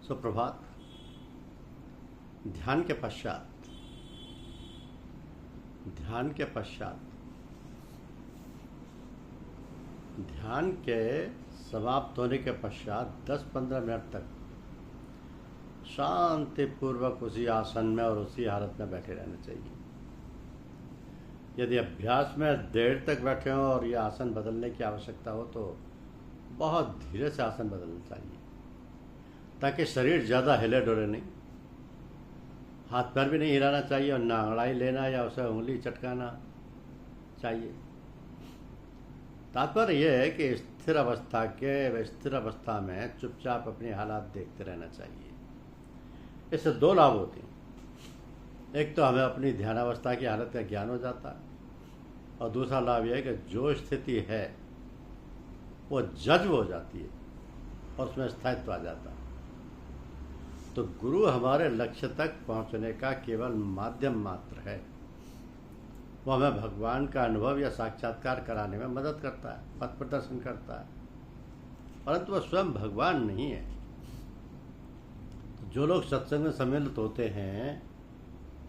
सुप्रभात। ध्यान के पश्चात ध्यान के समाप्त होने के पश्चात 10-15 मिनट तक शांतिपूर्वक उसी आसन में और उसी हालत में बैठे रहना चाहिए। यदि अभ्यास में देर तक बैठे हों और यह आसन बदलने की आवश्यकता हो तो बहुत धीरे से आसन बदलना चाहिए, ताकि शरीर ज़्यादा हिले डुले नहीं। हाथ पैर भी नहीं हिलाना चाहिए और ना अंगड़ाई लेना या उसे उंगली चटकाना चाहिए। तात्पर्य यह है कि स्थिर अवस्था में चुपचाप अपने हालात देखते रहना चाहिए। इससे दो लाभ होते हैं। एक तो हमें अपनी ध्यानावस्था की हालत का ज्ञान हो जाता है, और दूसरा लाभ यह है कि जो स्थिति है वो जज्ब हो जाती है और उसमें स्थायित्व आ जाता है। तो गुरु हमारे लक्ष्य तक पहुंचने का केवल माध्यम मात्र है। वो हमें भगवान का अनुभव या साक्षात्कार कराने में मदद करता है, पथ प्रदर्शन करता है, परंतु वह स्वयं भगवान नहीं है। तो जो लोग सत्संग में सम्मिलित होते हैं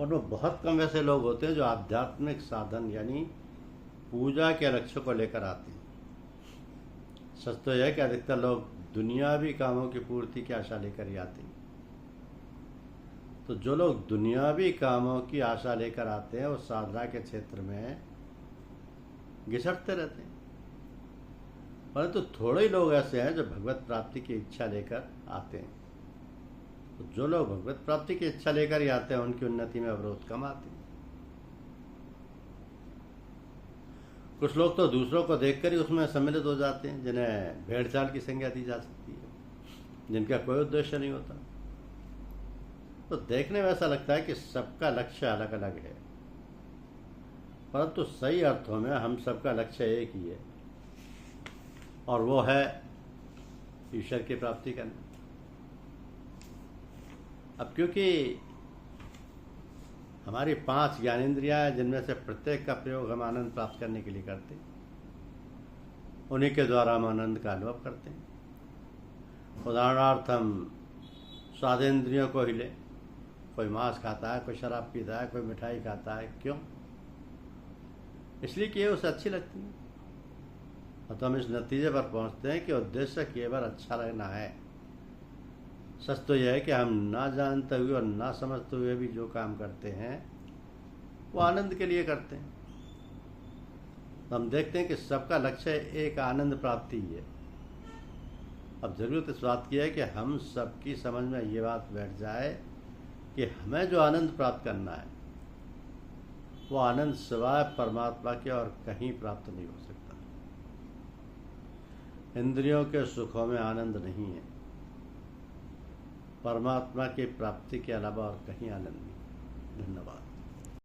उनमें बहुत कम ऐसे लोग होते हैं जो आध्यात्मिक साधन यानी पूजा के लक्ष्य को लेकर आते हैं। सच तो यह है कि अधिकतर लोग दुनियावी कामों की पूर्ति की आशा लेकर ही आते हैं। तो जो लोग दुनियावी कामों की आशा लेकर आते हैं वो साधना के क्षेत्र में घिसटते रहते हैं, परंतु थोड़े ही लोग ऐसे हैं जो भगवत प्राप्ति की इच्छा लेकर आते हैं। तो जो लोग भगवत प्राप्ति की इच्छा लेकर ही आते हैं उनकी उन्नति में अवरोध कम आते हैं। कुछ लोग तो दूसरों को देखकर ही उसमें सम्मिलित हो जाते हैं, जिन्हें भेड़ चाल की संज्ञा दी जा सकती है, जिनका कोई उद्देश्य नहीं होता। तो देखने में ऐसा लगता है कि सबका लक्ष्य अलग अलग है, परंतु सही अर्थों में हम सबका लक्ष्य एक ही है, और वो है ईश्वर की प्राप्ति करना। अब क्योंकि हमारी 5 ज्ञानेंद्रियां हैं, जिनमें से प्रत्येक का प्रयोग हम आनंद प्राप्त करने के लिए करते हैं, उन्हीं के द्वारा हम आनंद का अनुभव करते हैं। उदाहरणार्थ हम स्वादेंद्रियों को हिले, कोई मांस खाता है, कोई शराब पीता है, कोई मिठाई खाता है। क्यों? इसलिए कि ये उसे अच्छी लगती है। और तो हम इस नतीजे पर पहुंचते हैं कि उद्देश्य केवल अच्छा लगना है। सच तो यह है कि हम ना जानते हुए और ना समझते हुए भी जो काम करते हैं वो आनंद के लिए करते हैं। तो हम देखते हैं कि सबका लक्ष्य एक आनंद प्राप्ति ही है। अब जरूरत इस बात की है कि हम सबकी समझ में ये बात बैठ जाए कि हमें जो आनंद प्राप्त करना है वो आनंद सिवाय परमात्मा के और कहीं प्राप्त नहीं हो सकता। इंद्रियों के सुखों में आनंद नहीं है, परमात्मा की प्राप्ति के अलावा और कहीं आनंद नहीं। धन्यवाद।